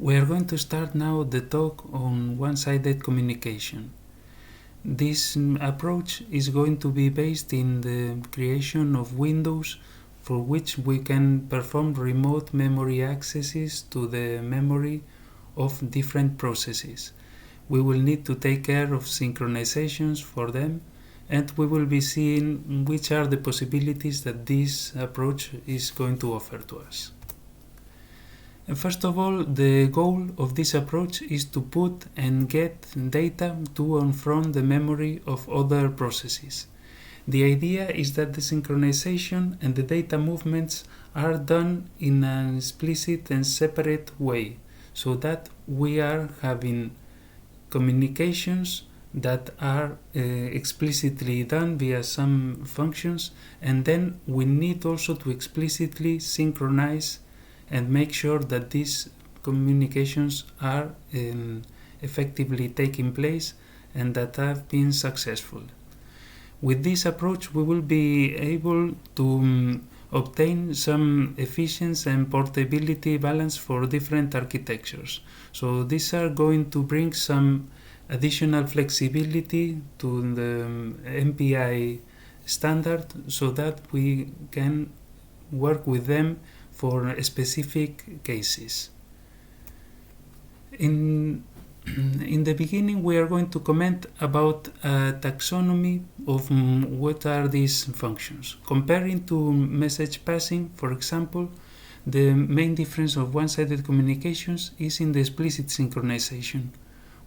We are going to start now the talk on one-sided communication. This approach is going to be based in the creation of windows for which we can perform remote memory accesses to the memory of different processes. We will need to take care of synchronizations for them, and we will be seeing which are the possibilities that this approach is going to offer to us. First of all, the goal of this approach is to put and get data to and from the memory of other processes. The idea is that the synchronization and the data movements are done in an explicit and separate way, so that we are having communications that are explicitly done via some functions, and then we need also to explicitly synchronize and make sure that these communications are effectively taking place and that have been successful. With this approach, we will be able to obtain some efficiency and portability balance for different architectures. So these are going to bring some additional flexibility to the MPI standard so that we can work with them for specific cases. In the beginning, we are going to comment about a taxonomy of what are these functions. Comparing to message passing, for example, the main difference of one-sided communications is in the explicit synchronization.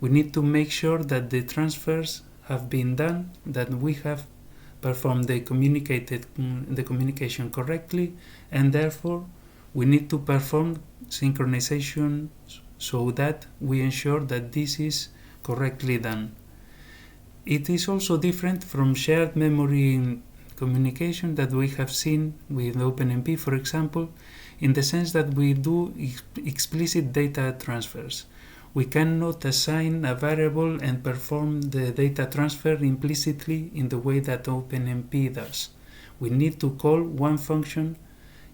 We need to make sure that the transfers have been done, that we have performed the communication correctly, and therefore we need to perform synchronization so that we ensure that this is correctly done. It is also different from shared memory communication that we have seen with OpenMP, for example, in the sense that we do explicit data transfers. We cannot assign a variable and perform the data transfer implicitly in the way that OpenMP does. We need to call one function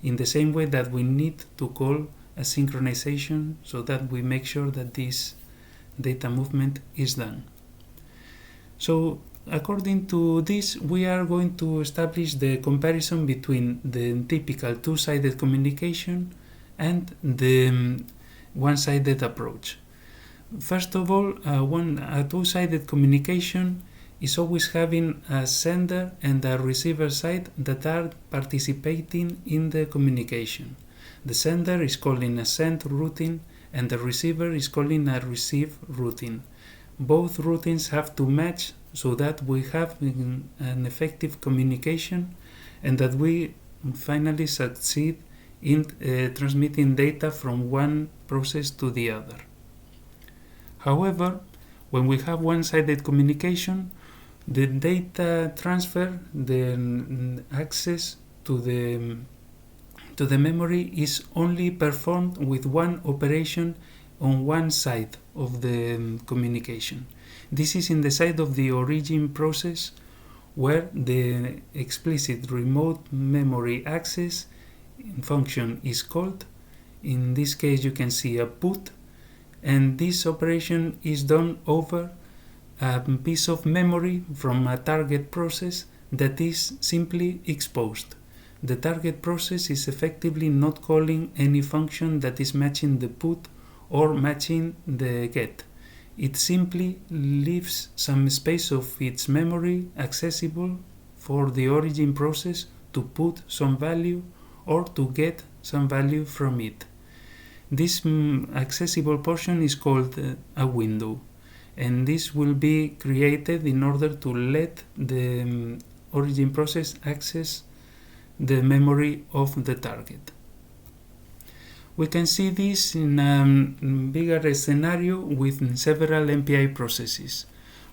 in the same way that we need to call a synchronization so that we make sure that this data movement is done. So according to this, we are going to establish the comparison between the typical two-sided communication and the one-sided approach. First of all, a two-sided communication is always having a sender and a receiver side that are participating in the communication. The sender is calling a send routine and the receiver is calling a receive routine. Both routines have to match so that we have an effective communication and that we finally succeed in transmitting data from one process to the other. However, when we have one-sided communication, the data transfer, the access to the memory is only performed with one operation on one side of the communication. This is in the side of the origin process where the explicit remote memory access function is called. In this case you can see a put, and this operation is done over a piece of memory from a target process that is simply exposed. The target process is effectively not calling any function that is matching the put or matching the get. It simply leaves some space of its memory accessible for the origin process to put some value or to get some value from it. This accessible portion is called a window, and this will be created in order to let the origin process access the memory of the target. We can see this in a bigger scenario with several MPI processes.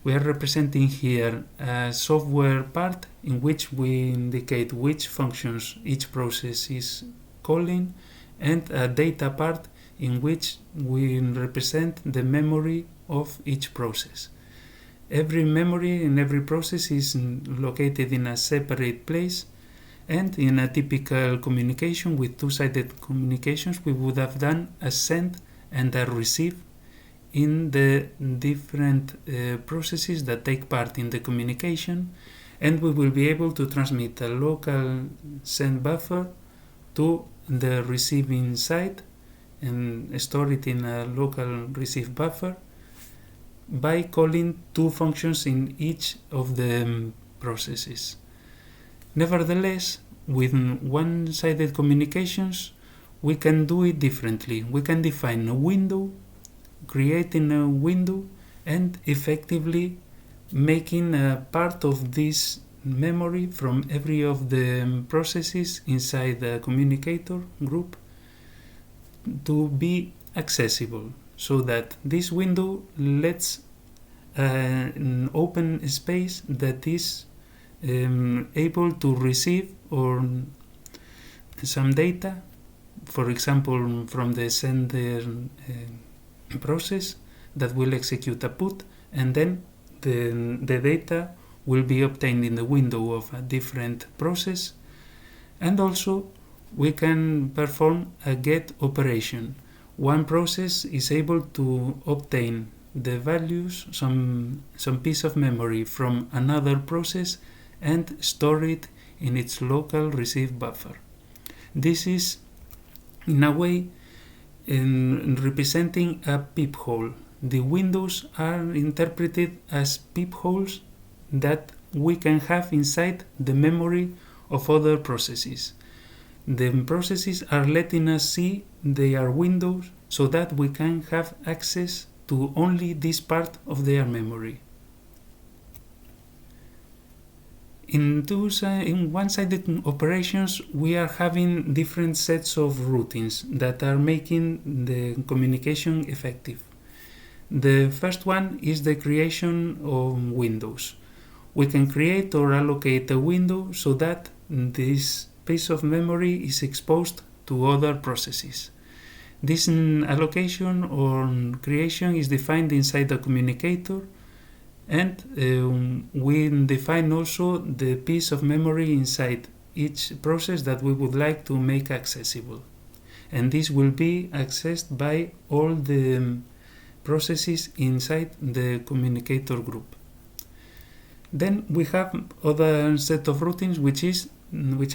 We are representing here a software part in which we indicate which functions each process is calling, and a data part in which we represent the memory of each process. Every memory in every process is located in a separate place, and in a typical communication with two-sided communications we would have done a send and are received in the different processes that take part in the communication, and we will be able to transmit a local send buffer to the receiving side and store it in a local receive buffer by calling two functions in each of the processes. Nevertheless, with one-sided communications, we can do it differently. We can define a window, creating a window, and effectively making a part of this memory from every of the processes inside the communicator group to be accessible, so that this window lets an open space that is able to receive or some data, for example, from the sender process that will execute a put, and then the data will be obtained in the window of a different process. And also we can perform a get operation. One process is able to obtain the values, some piece of memory from another process, and store it in its local receive buffer. This is in a way representing a peephole. The windows are interpreted as peepholes that we can have inside the memory of other processes. The processes are letting us see they are windows so that we can have access to only this part of their memory. In one-sided operations, we are having different sets of routines that are making the communication effective. The first one is the creation of windows. We can create or allocate a window so that this piece of memory is exposed to other processes. This allocation or creation is defined inside the communicator, and we define also the piece of memory inside each process that we would like to make accessible. And this will be accessed by all the processes inside the communicator group. Then we have other set of routines which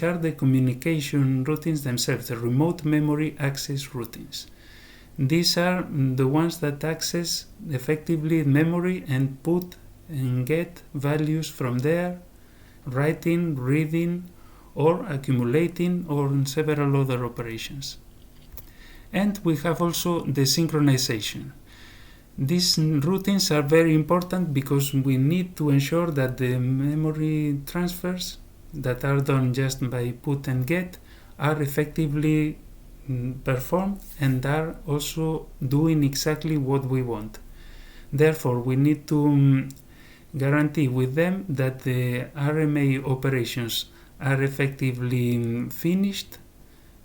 are the communication routines themselves, the remote memory access routines. These are the ones that access effectively memory and put and get values from there, writing, reading, or accumulating, or several other operations. And we have also the synchronization. These routines are very important because we need to ensure that the memory transfers that are done just by put and get are effectively performed and are also doing exactly what we want. Therefore, we need to guarantee with them that the RMA operations are effectively finished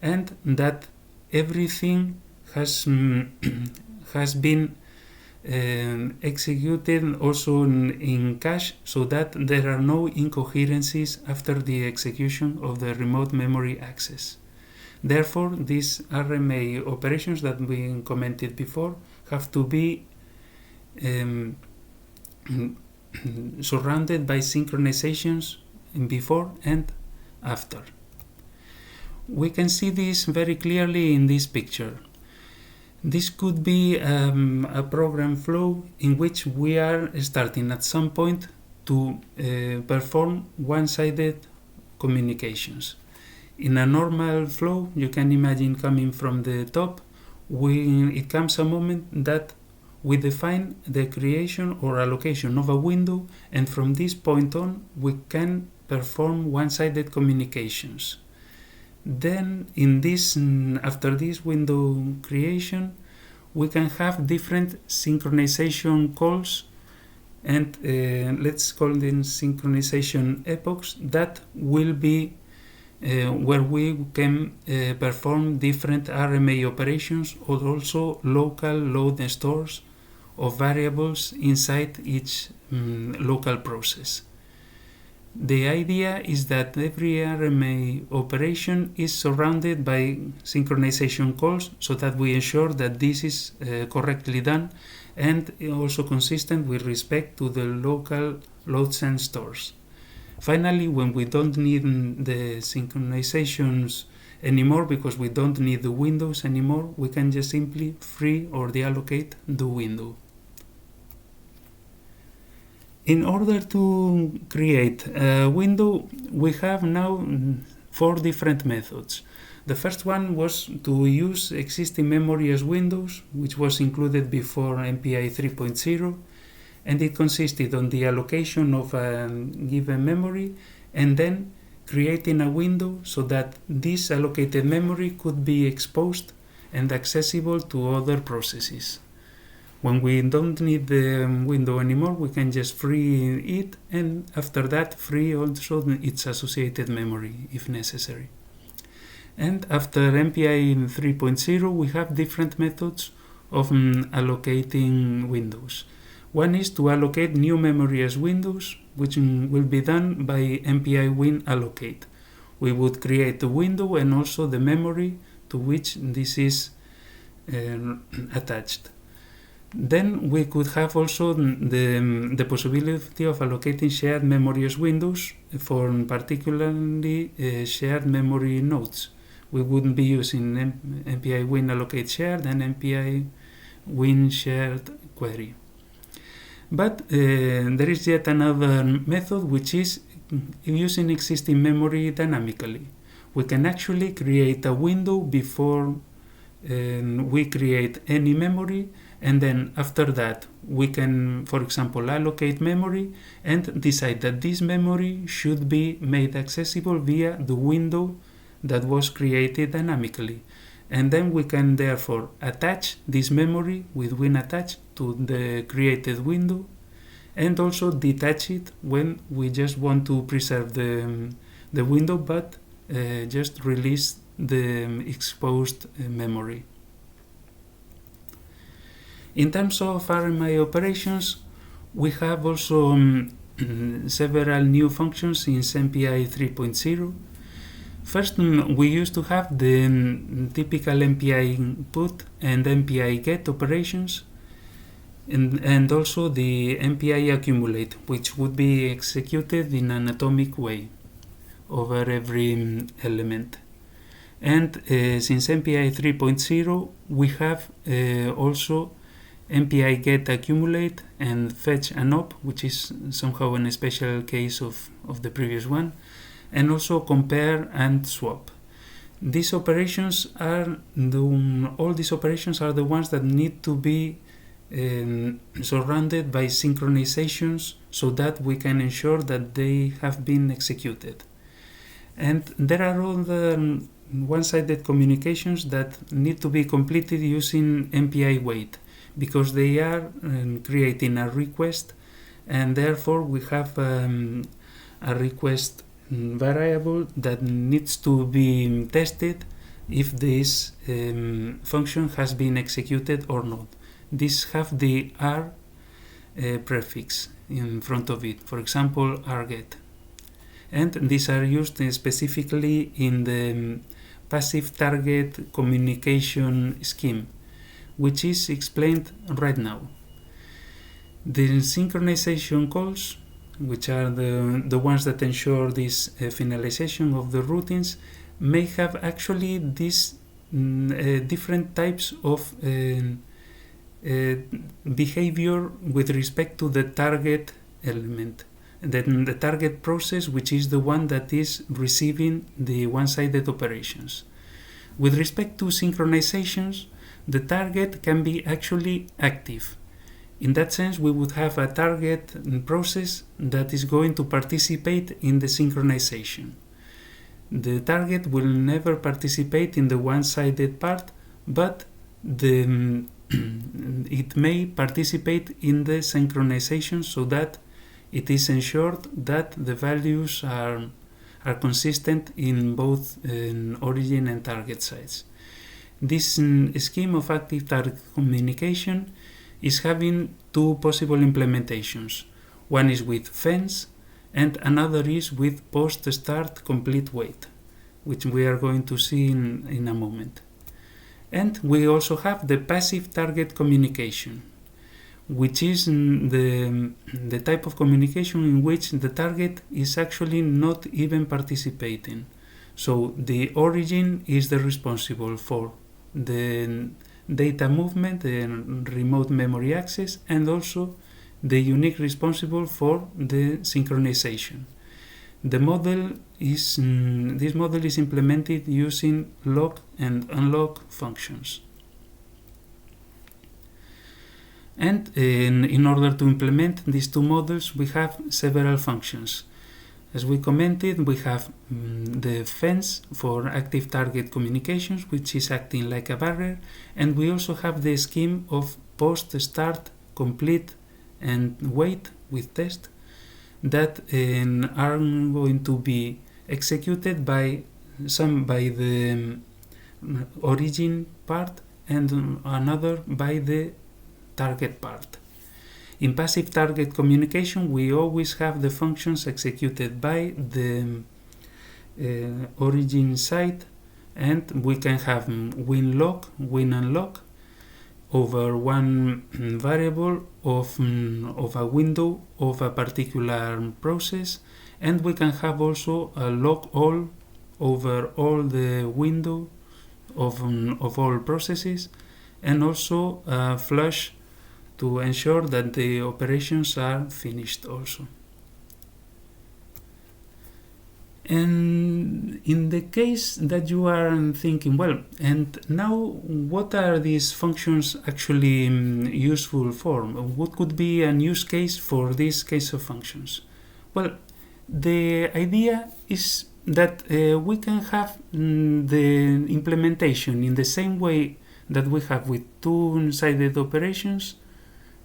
and that everything has been executed also in cache, so that there are no incoherencies after the execution of the remote memory access. Therefore, these RMA operations that we commented before have to be surrounded by synchronizations before and after. We can see this very clearly in this picture. This could be a program flow in which we are starting at some point to perform one-sided communications. In a normal flow, you can imagine coming from the top, it comes a moment that we define the creation or allocation of a window, and from this point on we can perform one-sided communications. Then after this window creation, we can have different synchronization calls, and let's call them synchronization epochs that will be where we can perform different RMA operations or also local load and stores of variables inside each local process. The idea is that every RMA operation is surrounded by synchronization calls so that we ensure that this is correctly done and also consistent with respect to the local loads and stores. Finally, when we don't need the synchronizations anymore because we don't need the windows anymore, we can just simply free or deallocate the window. In order to create a window, we have now 4 different methods. The first one was to use existing memory as windows, which was included before MPI 3.0, and it consisted on the allocation of a given memory and then creating a window so that this allocated memory could be exposed and accessible to other processes. When we don't need the window anymore, we can just free it, and after that free also its associated memory if necessary. And after MPI 3.0, we have different methods of allocating windows. One is to allocate new memory as windows, which will be done by MPI win allocate. We would create the window and also the memory to which this is attached. Then we could have also the possibility of allocating shared memory as windows for particularly shared memory nodes. We wouldn't be using MPI win allocate shared and MPI win shared query. But there is yet another method, which is using existing memory dynamically. We can actually create a window before we create any memory, and then after that we can, for example, allocate memory and decide that this memory should be made accessible via the window that was created dynamically. And then we can therefore attach this memory with win attached to the created window, and also detach it when we just want to preserve the window but just release the exposed memory. In terms of RMI operations, we have also several new functions in MPI 3.0. First, we used to have the typical MPI put and MPI get operations, and also the MPI accumulate, which would be executed in an atomic way over every element. And since MPI 3.0, we have also MPI get accumulate and fetch and op, which is somehow a special case of the previous one, and also compare and swap. These operations are all these operations are the ones that need to be surrounded by synchronizations so that we can ensure that they have been executed. And there are other one-sided communications that need to be completed using MPI wait, because they are creating a request, and therefore we have a request variable that needs to be tested if this function has been executed or not. These have the R prefix in front of it, for example rget. And these are used specifically in the passive target communication scheme, which is explained right now. The synchronization calls, which are the ones that ensure this finalization of the routines, may have actually these different types of behavior with respect to the target element. Then the target process, which is the one that is receiving the one-sided operations. With respect to synchronizations, the target can be actually active. In that sense, we would have a target process that is going to participate in the synchronization. The target will never participate in the one-sided part, but it may participate in the synchronization so that it is ensured that the values are consistent in both origin and target sites. This scheme of active target communication is having two possible implementations. One is with fence, and another is with post-start complete wait, which we are going to see in a moment. And we also have the passive target communication, which is the type of communication in which the target is actually not even participating. So the origin is the responsible for the data movement and remote memory access, and also the unique responsible for the synchronization. This model is implemented using lock and unlock functions. And in order to implement these two models, we have several functions. As we commented, we have the fence for active target communications, which is acting like a barrier, and we also have the scheme of post, start, complete, and wait with test that are going to be executed by the origin part and another by the target part. In passive target communication, we always have the functions executed by the origin side, and we can have win lock, win unlock over one variable of a window of a particular process, and we can have also a lock all over all the window of all processes, and also a flush to ensure that the operations are finished also. And in the case that you are thinking, well, and now what are these functions actually useful for? What could be a use case for this case of functions? Well, the idea is that we can have the implementation in the same way that we have with two-sided operations,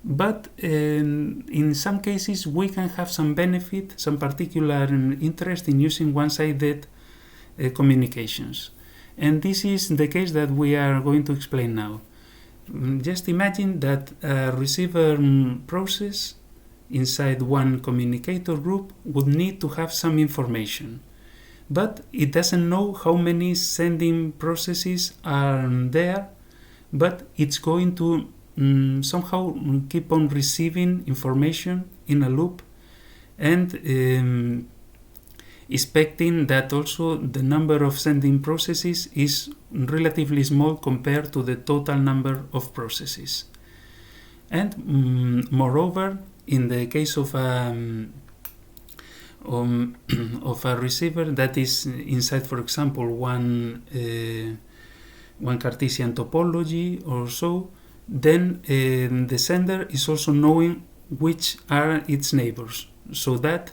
but in some cases we can have some benefit, some particular interest in using one-sided communications. And this is the case that we are going to explain now. Just imagine that a receiver process inside one communicator group would need to have some information, but it doesn't know how many sending processes are there, but it's going to somehow keep on receiving information in a loop, and expecting that also the number of sending processes is relatively small compared to the total number of processes. And moreover, in the case of a receiver that is inside, for example, one Cartesian topology or so, then the sender is also knowing which are its neighbors, so that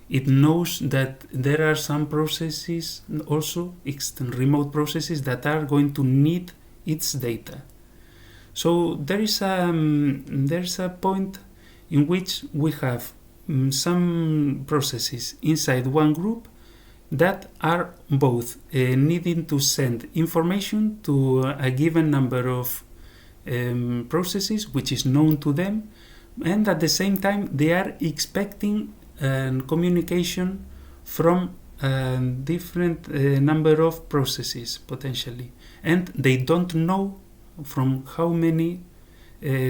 it knows that there are some processes, also remote processes, that are going to need its data. So there's a point in which we have some processes inside one group that are both needing to send information to a given number of processes which is known to them, and at the same time they are expecting communication from a different number of processes potentially, and they don't know from how many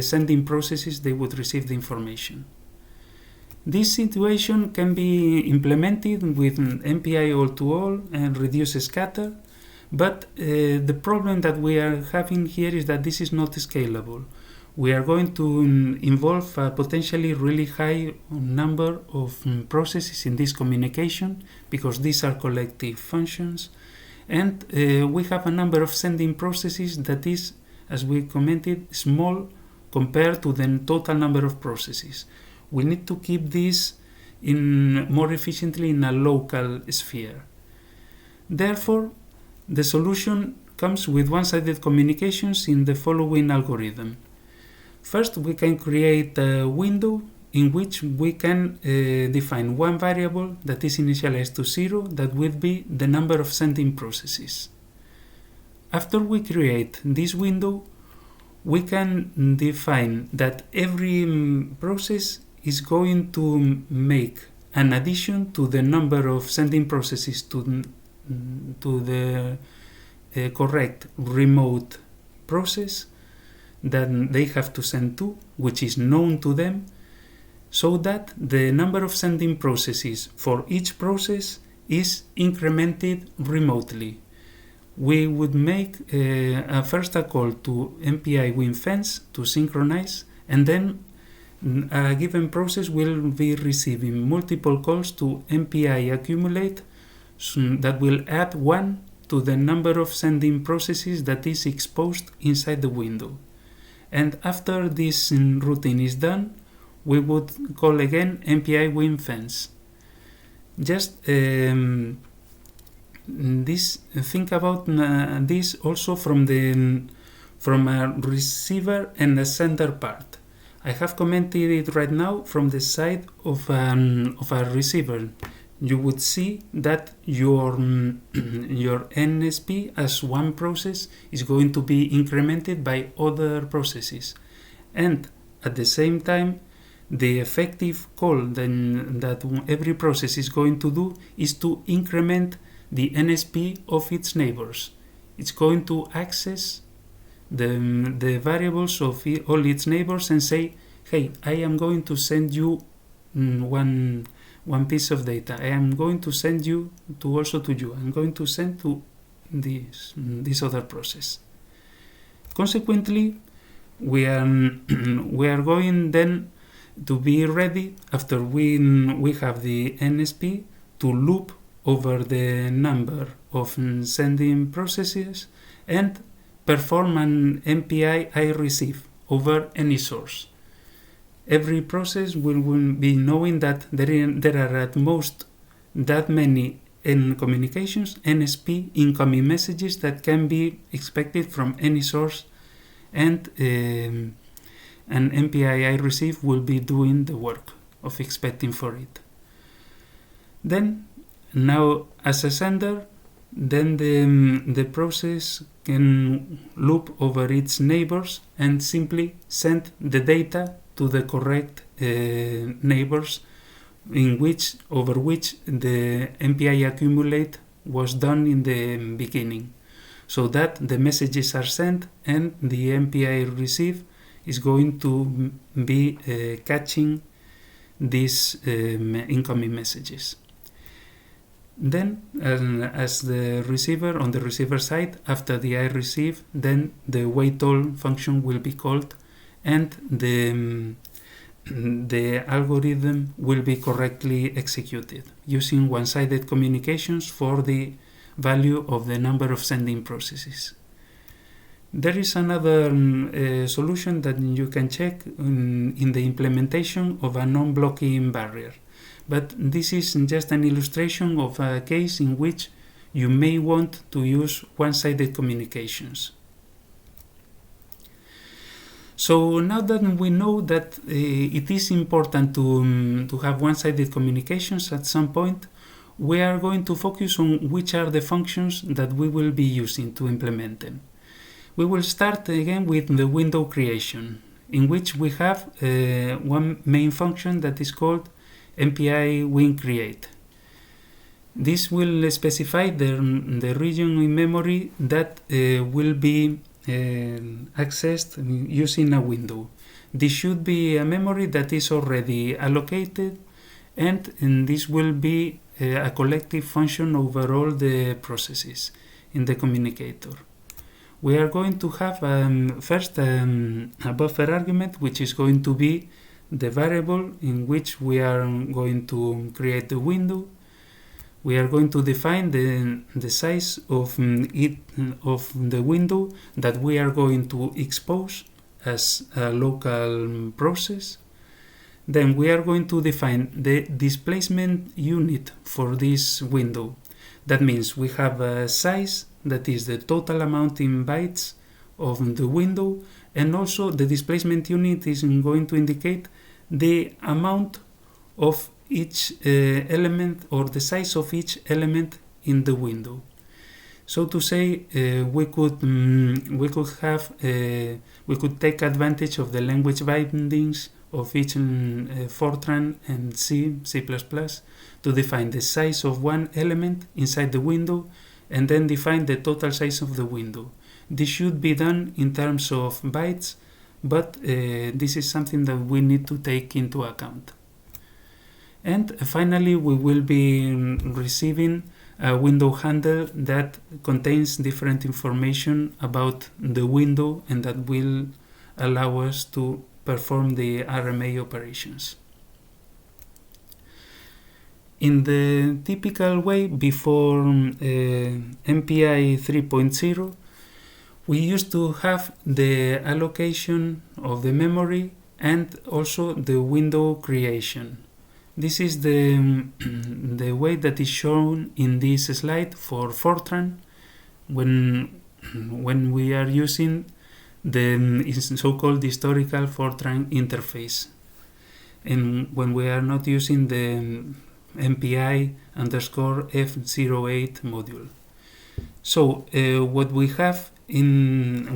sending processes they would receive the information. This situation can be implemented with MPI all-to-all and reduce scatter, but the problem that we are having here is that this is not scalable. We are going to involve a potentially really high number of processes in this communication, because these are collective functions, and we have a number of sending processes that is, as we commented, small compared to the total number of processes. We need to keep this more efficiently in a local sphere. Therefore, the solution comes with one-sided communications in the following algorithm. First, we can create a window in which we can define one variable that is initialized to 0, that will be the number of sending processes. After we create this window, we can define that every process is going to make an addition to the number of sending processes to the correct remote process that they have to send to, which is known to them, so that the number of sending processes for each process is incremented remotely. We would make first a call to MPI WinFence to synchronize, and then a given process will be receiving multiple calls to MPI accumulate that will add 1 to the number of sending processes that is exposed inside the window. And after this routine is done, we would call again MPI WinFence. Just think about this also from a receiver and a sender part. I have commented it right now from the side of a receiver. You would see that your NSP as one process is going to be incremented by other processes, and at the same time the effective call that every process is going to do is to increment the NSP of its neighbors. It's going to access the variables of all its neighbors and say, hey, I am going to send you one piece of data. I am going to send you to also to you. I'm going to send to this other process. Consequently, we are going then to be ready after we have the NSP to loop over the number of sending processes and perform an MPI IReceive over any source. Every process will be knowing that there are at most that many communications, NSP incoming messages that can be expected from any source, and an MPI IReceive will be doing the work of expecting for it. Then, now as a sender, then the process can loop over its neighbors and simply send the data to the correct neighbors over which the MPI accumulate was done in the beginning, so that the messages are sent and the MPI receive is going to be catching these incoming messages. Then, as the receiver, on the receiver side, after the IReceive, then the waitall function will be called, and the algorithm will be correctly executed using one-sided communications for the value of the number of sending processes. There is another solution that you can check in the implementation of a non-blocking barrier. But this is just an illustration of a case in which you may want to use one-sided communications. So now that we know that it is important to have one-sided communications at some point, we are going to focus on which are the functions that we will be using to implement them. We will start again with the window creation, in which we have one main function that is called MPI WinCreate. This will specify the region in memory that will be accessed using a window. This should be a memory that is already allocated, and this will be a collective function over all the processes in the communicator. We are going to have first a buffer argument, which is going to be the variable in which we are going to create the window. We are going to define the size of the window that we are going to expose as a local process. Then we are going to define the displacement unit for this window. That means we have a size that is the total amount in bytes of the window, and also the displacement unit is going to indicate the amount of each element, or the size of each element in the window. So to say, we could take advantage of the language bindings of each Fortran and C++ to define the size of one element inside the window and then define the total size of the window. This should be done in terms of bytes, but this is something that we need to take into account. And finally, we will be receiving a window handle that contains different information about the window and that will allow us to perform the RMA operations. In the typical way before MPI 3.0, we used to have the allocation of the memory and also the window creation. This is the way that is shown in this slide for Fortran when we are using the so-called historical Fortran interface, and when we are not using the MPI _F08 module. So what we have in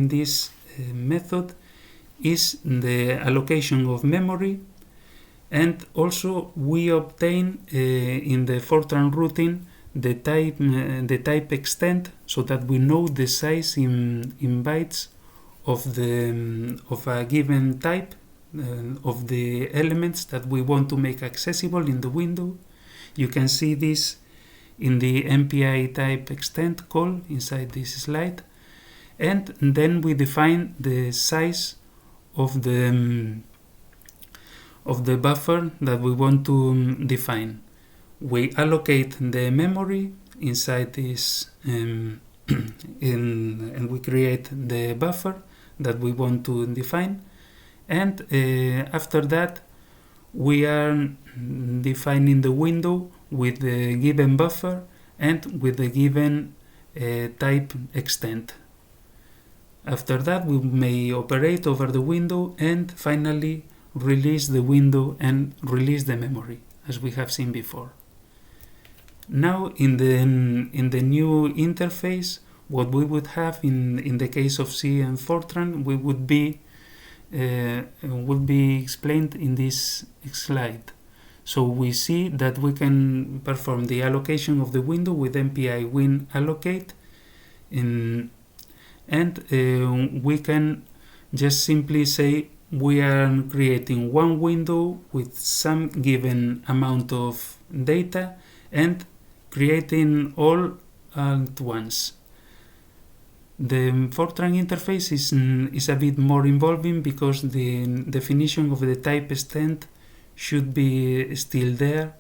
this method is the allocation of memory, and also we obtain in the Fortran routine the type extent, so that we know the size in bytes of a given type of the elements that we want to make accessible in the window. You can see this in the MPI type extent call inside this slide, and then we define the size of the buffer that we want to define. We allocate the memory inside this and we create the buffer that we want to define, and after that we are defining the window with the given buffer and with the given type extent. After that we may operate over the window and finally release the window and release the memory, as we have seen before. Now in the new interface, what we would have in the case of C and Fortran would be explained in this slide. So we see that we can perform the allocation of the window with MPI win allocate, and we can just simply say we are creating one window with some given amount of data and creating all at once. The Fortran interface is a bit more involving because the definition of the type extent should be still there,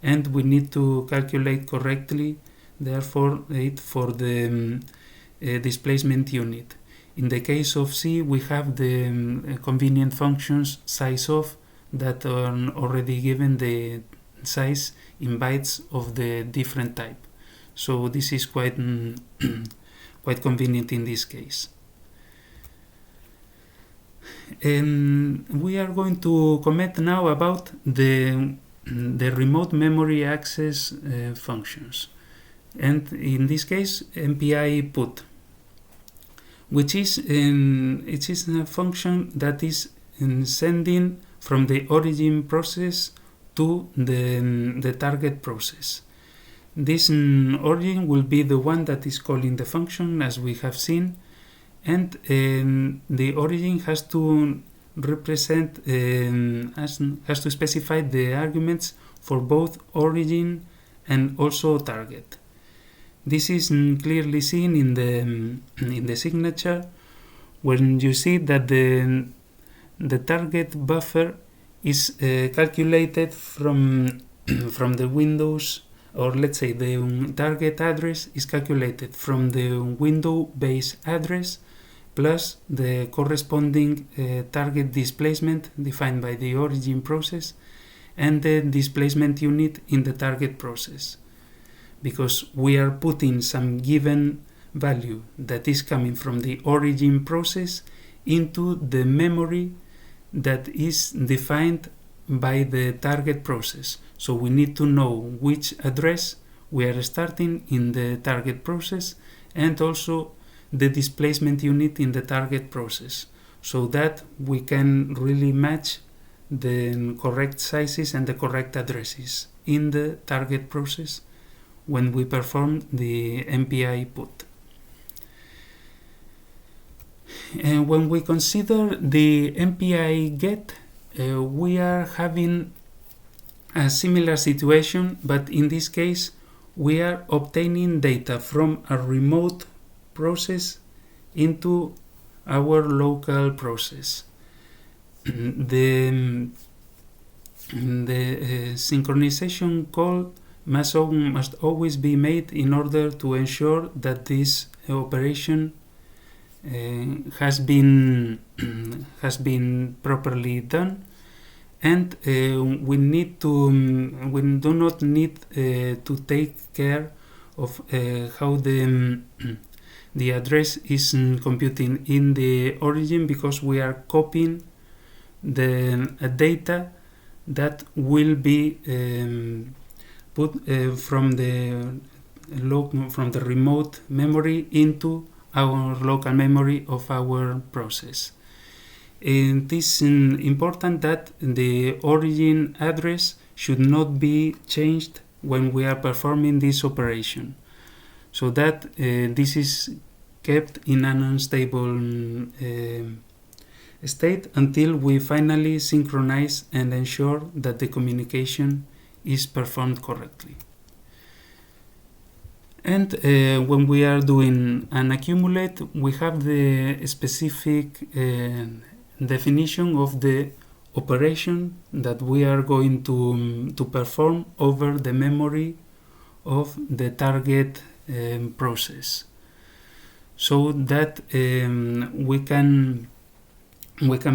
and we need to calculate correctly therefore it for the displacement unit. In the case of C, we have the convenient functions size of that are already given the size in bytes of the different type. So this is quite convenient in this case. And we are going to comment now about the remote memory access functions, and in this case MPI put, which is a function that is sending from the origin process to the target process. This origin will be the one that is calling the function, as we have seen, and the origin has to represent has to specify the arguments for both origin and also target. This is clearly seen in the signature, when you see that the target buffer is calculated from the Windows, or let's say the target address is calculated from the window base address plus the corresponding target displacement defined by the origin process and the displacement unit in the target process, because we are putting some given value that is coming from the origin process into the memory that is defined by the target process. So we need to know which address we are starting in the target process and also the displacement unit in the target process. so that we can really match the correct sizes and the correct addresses in the target process when we perform the MPI put. And when we consider the MPI get, we are having a similar situation, but in this case we are obtaining data from a remote process into our local process. The synchronization call must always be made in order to ensure that this operation has been properly done, and we do not need to take care of how the address is computing in the origin, because we are copying the data that will be put from the remote memory into our local memory of our process. It is important that the origin address should not be changed when we are performing this operation, so that this is kept in an unstable state until we finally synchronize and ensure that the communication is performed correctly. And when we are doing an accumulate, we have the specific definition of the operation that we are going to perform over the memory of the target process, so that we can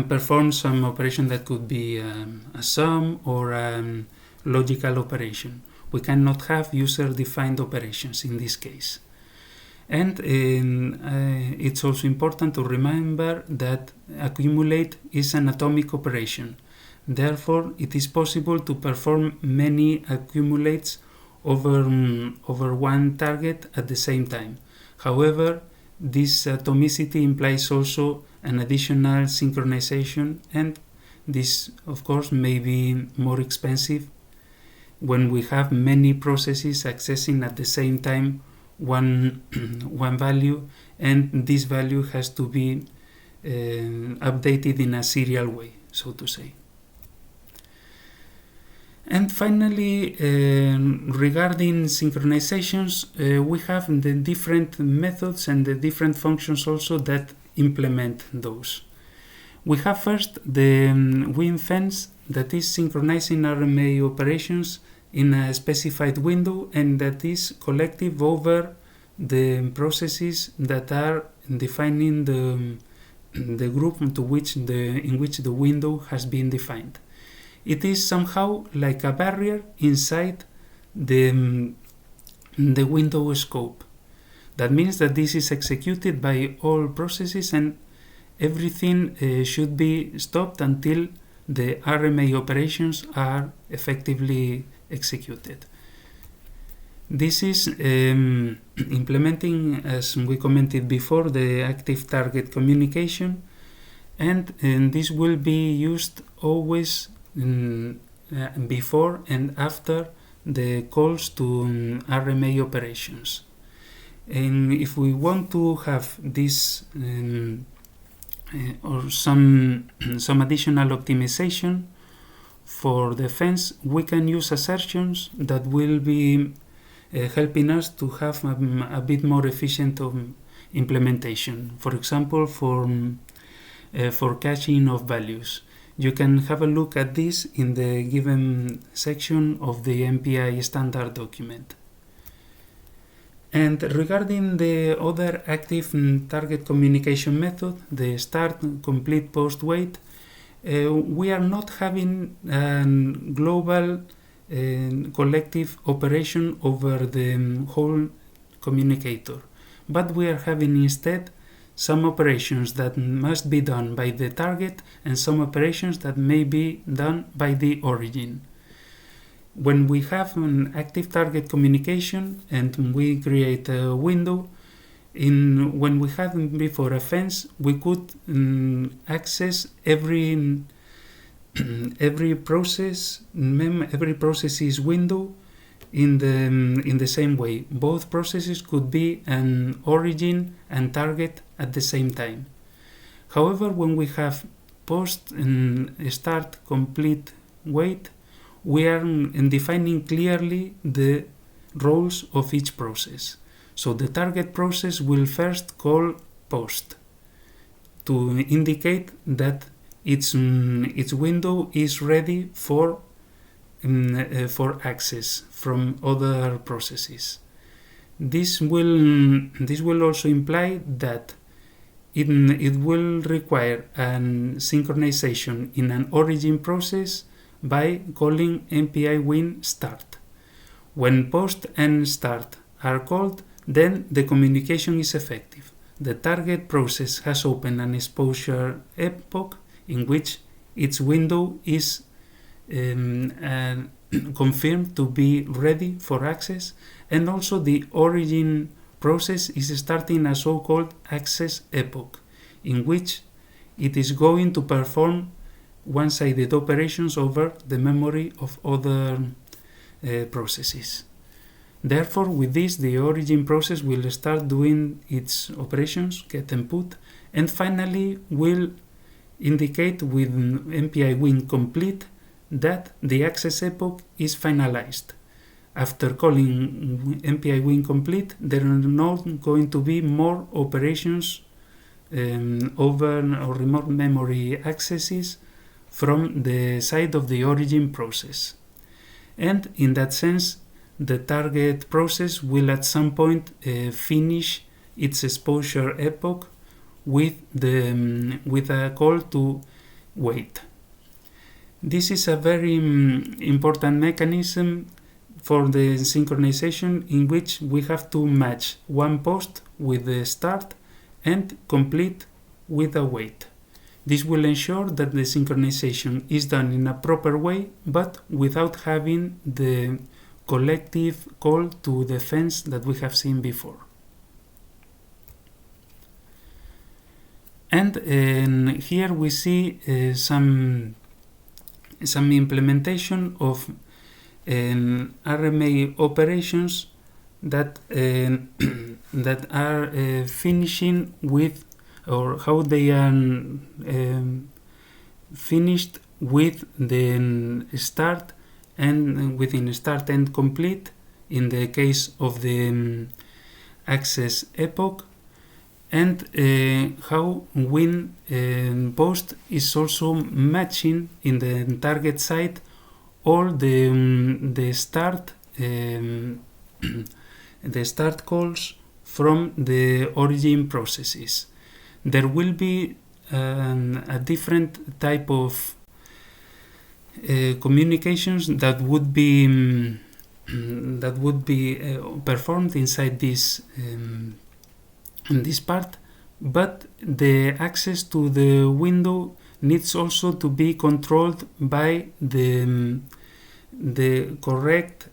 perform some operation that could be a sum or a logical operation. We cannot have user-defined operations in this case. And it's also important to remember that accumulate is an atomic operation. Therefore, it is possible to perform many accumulates over one target at the same time. However, this atomicity implies also an additional synchronization, and this, of course, may be more expensive when we have many processes accessing at the same time one value, and this value has to be updated in a serial way, so to say. And finally, regarding synchronizations, we have the different methods and the different functions also that implement those. We have first the WinFence, that is synchronizing RMA operations in a specified window, and that is collective over the processes that are defining the group in which the window has been defined. It is somehow like a barrier inside the window scope. That means that this is executed by all processes, and everything should be stopped until the RMA operations are effectively executed. This is implementing, as we commented before, the active target communication, and this will be used always before and after the calls to RMA operations. And if we want to have this or some additional optimization for the fence, we can use assertions that will be helping us to have a bit more efficient implementation. For example, for caching of values. You can have a look at this in the given section of the MPI standard document. And regarding the other active target communication method, the start, complete, post, wait, we are not having a global collective operation over the whole communicator, but we are having instead some operations that must be done by the target and some operations that may be done by the origin. When we have an active target communication and we create a window, When we had before a fence, we could access every process's window in the same way. Both processes could be an origin and target at the same time. However, when we have post and start complete wait, we are defining clearly the roles of each process. So the target process will first call post to indicate that its window is ready for access from other processes. This will also imply that it will require an synchronization in an origin process by calling MPI-Win start. When post and start are called, then the communication is effective. The target process has opened an exposure epoch in which its window is confirmed to be ready for access, and also the origin process is starting a so-called access epoch, in which it is going to perform one-sided operations over the memory of other processes. Therefore, with this, the origin process will start doing its operations, get and put, and finally will indicate with MPI-Win complete that the access epoch is finalized. After calling MPI-Win complete, there are not going to be more operations over or remote memory accesses from the side of the origin process. And in that sense, the target process will at some point finish its exposure epoch with a call to wait. This is a very important mechanism for the synchronization, in which we have to match one post with the start and complete with a wait. This will ensure that the synchronization is done in a proper way, but without having the collective call to the fence that we have seen before. And here we see some implementation of RMA operations that that are finishing with, or how they are finished with the start and within start and complete in the case of the access epoch, and how win post is also matching in the target side all the start the start calls from the origin processes. There will be a different type of communications that would be performed inside this part, but the access to the window needs also to be controlled by the correct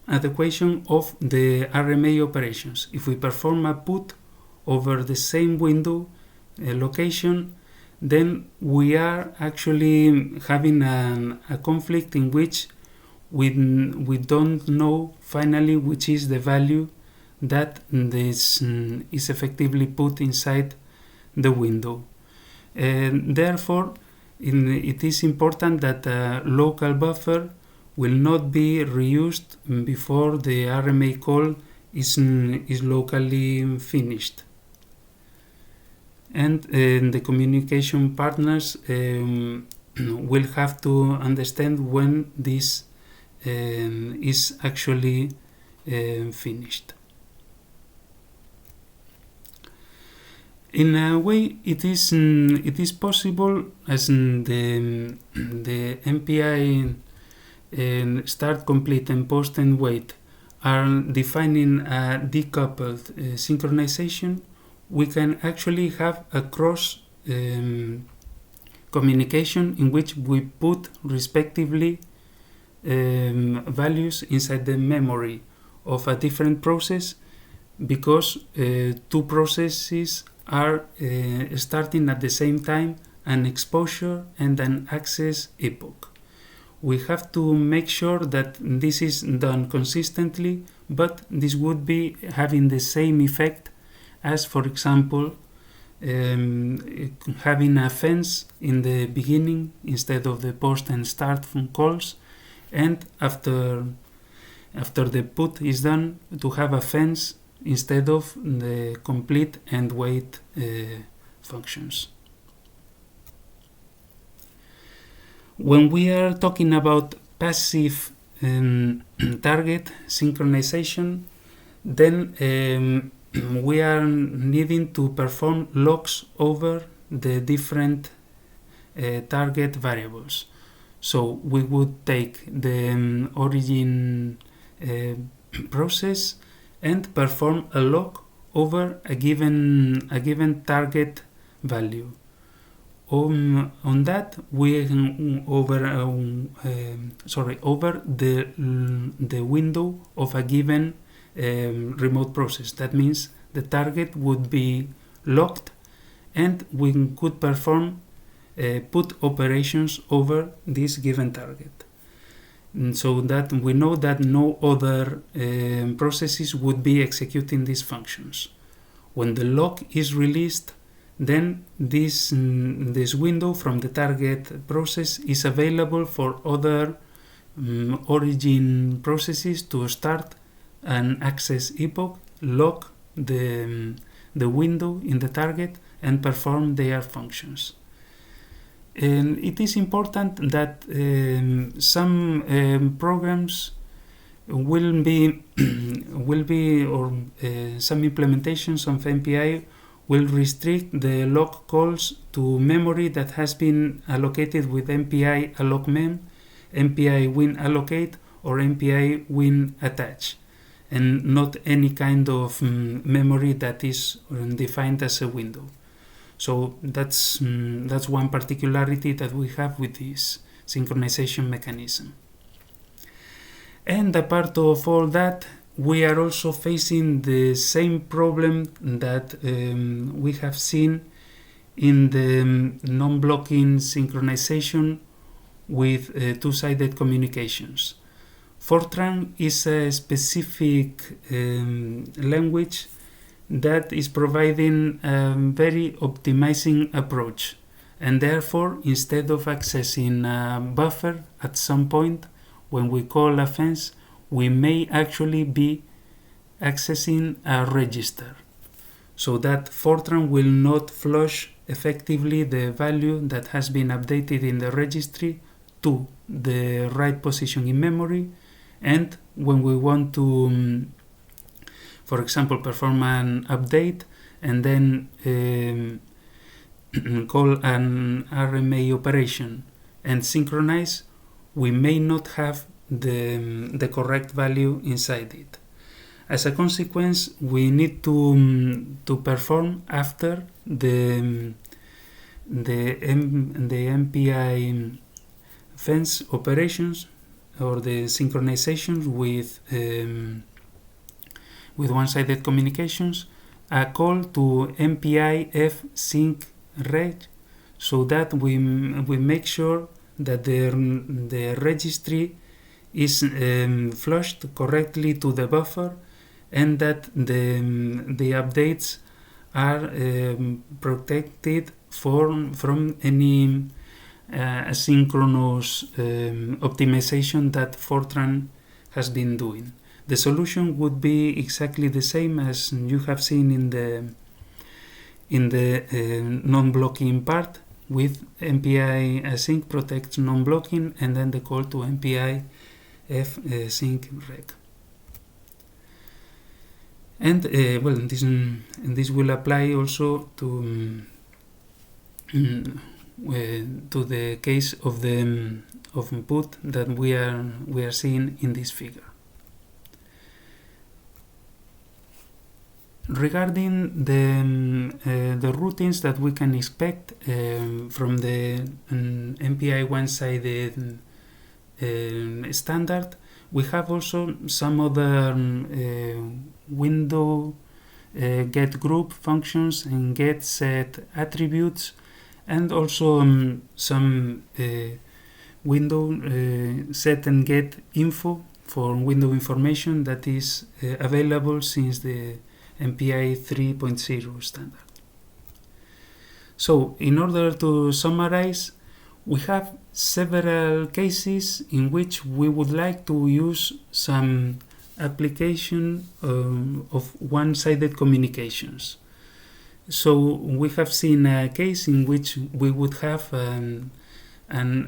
adequation of the RMA operations. If we perform a put over the same window location, then we are actually having a conflict in which we don't know finally which is the value that this is effectively put inside the window. Therefore, it is important that a local buffer will not be reused before the RMA call is locally finished. And the communication partners will have to understand when this is actually finished. In a way, it is possible, as the MPI start, complete, and post and wait are defining a decoupled synchronization. We can actually have a cross communication in which we put respectively values inside the memory of a different process because two processes are starting at the same time an exposure and an access epoch. We have to make sure that this is done consistently, but this would be having the same effect as, for example, having a fence in the beginning instead of the post and start from calls, and after the put is done, to have a fence instead of the complete and wait functions. When we are talking about passive target synchronization, then we are needing to perform locks over the different target variables. So we would take the origin process and perform a lock over a given target value. On that, we over the window of a given remote process. That means the target would be locked, and we could perform put operations over this given target, and so that we know that no other processes would be executing these functions. When the lock is released, then this window from the target process is available for other origin processes to start an access epoch, lock the window in the target, and perform their functions. And it is important that some programs will be or some implementations of MPI will restrict the lock calls to memory that has been allocated with MPI allocmem, MPI win allocate, or MPI win attach, and not any kind of memory that is defined as a window. So that's one particularity that we have with this synchronization mechanism. And apart of all that, we are also facing the same problem that we have seen in the non-blocking synchronization with two-sided communications. Fortran is a specific language that is providing a very optimizing approach, and therefore, instead of accessing a buffer at some point when we call a fence, we may actually be accessing a register, so that Fortran will not flush effectively the value that has been updated in the registry to the right position in memory. And when we want to, for example, perform an update and then call an RMA operation and synchronize, we may not have the correct value inside it. As a consequence, we need to perform after the MPI fence operations or the synchronizations with one-sided communications, a call to MPI f sync reg, so that we make sure that the registry is flushed correctly to the buffer, and that the updates are protected from any asynchronous optimization that Fortran has been doing. The solution would be exactly the same as you have seen in the non-blocking part, with MPI async protects non-blocking, and then the call to MPI f sync reg. And this will apply also to the case of the put that we are seeing in this figure. Regarding the routines that we can expect from the MPI one-sided standard, we have also some other window get group functions and get set attributes, and also some window set and get info for window information that is available since the MPI 3.0 standard. So, in order to summarize, we have several cases in which we would like to use some application of one-sided communications. So we have seen a case in which we would have an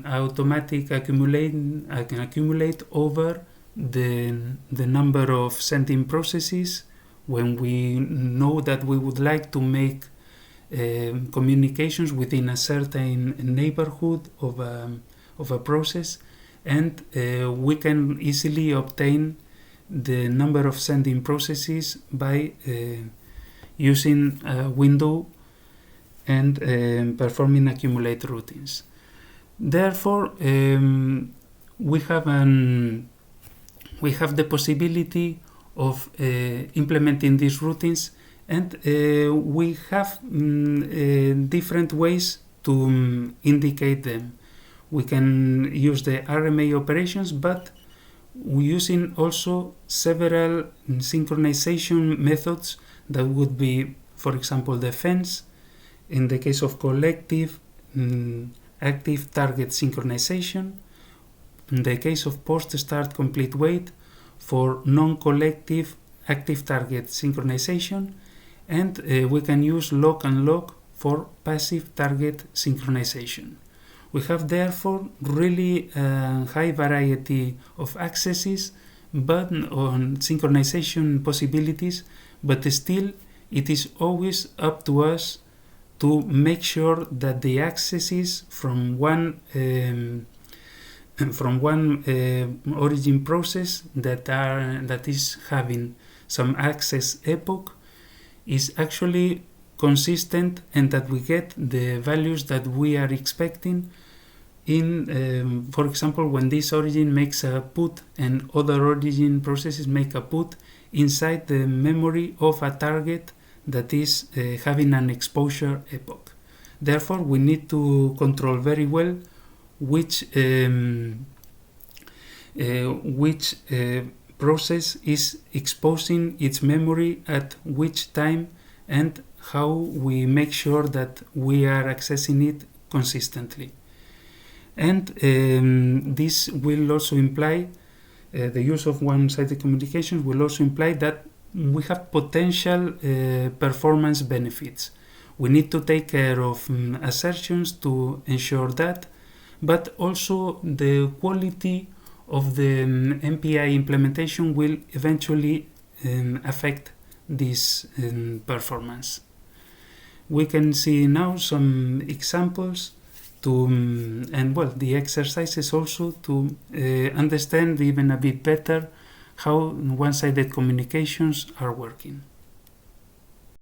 automatic accumulate over the number of sending processes when we know that we would like to make communications within a certain neighborhood of a process, and we can easily obtain the number of sending processes by using a window and performing accumulate routines. Therefore, we have the possibility of implementing these routines, and we have different ways to indicate them. We can use the RMA operations, but we're using also several synchronization methods that would be, for example, the fence in the case of collective active target synchronization, in the case of post-start complete wait for non-collective active target synchronization, and we can use lock and lock for passive target synchronization. We have therefore really a high variety of accesses but on synchronization possibilities, but still it is always up to us to make sure that the accesses from one origin process that is having some access epoch is actually consistent, and that we get the values that we are expecting in, for example, when this origin makes a put and other origin processes make a put inside the memory of a target that is having an exposure epoch. Therefore, we need to control very well which process is exposing its memory at which time, and how we make sure that we are accessing it consistently. And this will also imply, the use of one-sided communications will also imply that we have potential performance benefits. We need to take care of assertions to ensure that, but also the quality of the MPI implementation will eventually affect this performance. We can see now some examples to, and well, the exercises also to understand even a bit better how one-sided communications are working.